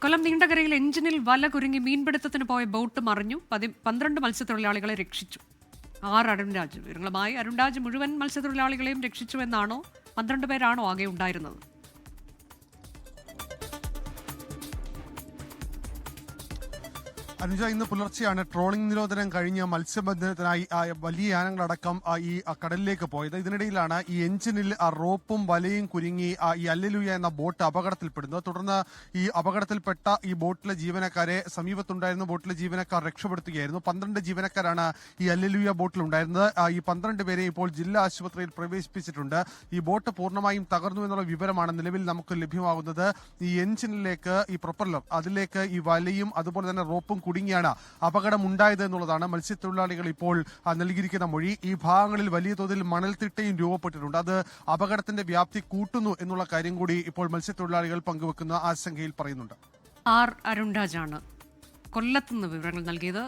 കൊല്ലം നീണ്ടകരയിൽ എഞ്ചിനിൽ വല കുരുങ്ങി മീൻപിടുത്തത്തിന് പോയ ബോട്ട് മറിഞ്ഞു. 12 മത്സ്യത്തൊഴിലാളികളെ രക്ഷിച്ചു. അരുൺരാജ് വിവരങ്ങളുമായി. അരുൺരാജ്, മുഴുവൻ മത്സ്യത്തൊഴിലാളികളെയും രക്ഷിച്ചുവെന്നാണോ? 12 പേരാണോ ആകെ ഉണ്ടായിരുന്നത്? അനുജ, ഇന്ന് പുലർച്ചെയാണ് ട്രോളിംഗ് നിരോധനം കഴിഞ്ഞ് മത്സ്യബന്ധനത്തിനായി വലിയ യാനങ്ങളടക്കം ഈ കടലിലേക്ക് പോയത്. ഇതിനിടയിലാണ് ഈ എഞ്ചിനിൽ റോപ്പും വലയും കുരുങ്ങി ഈ അല്ലലൂയ എന്ന ബോട്ട് അപകടത്തിൽപ്പെടുന്നത്. തുടർന്ന് ഈ അപകടത്തിൽപ്പെട്ട ഈ ബോട്ടിലെ ജീവനക്കാരെ സമീപത്തുണ്ടായിരുന്ന ബോട്ടിലെ ജീവനക്കാർ രക്ഷപ്പെടുത്തുകയായിരുന്നു. 12 ജീവനക്കാരാണ് ഈ അല്ലലൂയ ബോട്ടിലുണ്ടായിരുന്നത്. ഈ 12 പേരെ ഇപ്പോൾ ജില്ലാ ആശുപത്രിയിൽ പ്രവേശിപ്പിച്ചിട്ടുണ്ട്. ഈ ബോട്ട് പൂർണ്ണമായും തകർന്നു എന്നുള്ള വിവരമാണ് നിലവിൽ നമുക്ക് ലഭ്യമാകുന്നത്. ഈ എഞ്ചിനിലേക്ക്, ഈ പ്രൊപ്പല്ലർ, അതിലേക്ക് ഈ വലയും അതുപോലെ തന്നെ റോപ്പും കുടുങ്ങിയാണ് അപകടമുണ്ടായത് എന്നുള്ളതാണ് മത്സ്യത്തൊഴിലാളികൾ ഇപ്പോൾ നൽകിയിരിക്കുന്ന മൊഴി. ഈ ഭാഗങ്ങളിൽ വലിയ തോതിൽ മണൽത്തിട്ടയും രൂപപ്പെട്ടിട്ടുണ്ട്. അത് അപകടത്തിന്റെ വ്യാപ്തി കൂട്ടുന്നു എന്നുള്ള കാര്യം കൂടി ഇപ്പോൾ മത്സ്യത്തൊഴിലാളികൾ പങ്കുവെക്കുന്ന ആശങ്കയിൽ പറയുന്നുണ്ട്. അരുൺരാജാണ് കൊല്ലത്തുനിന്ന് വിവരങ്ങൾ നൽകിയത്.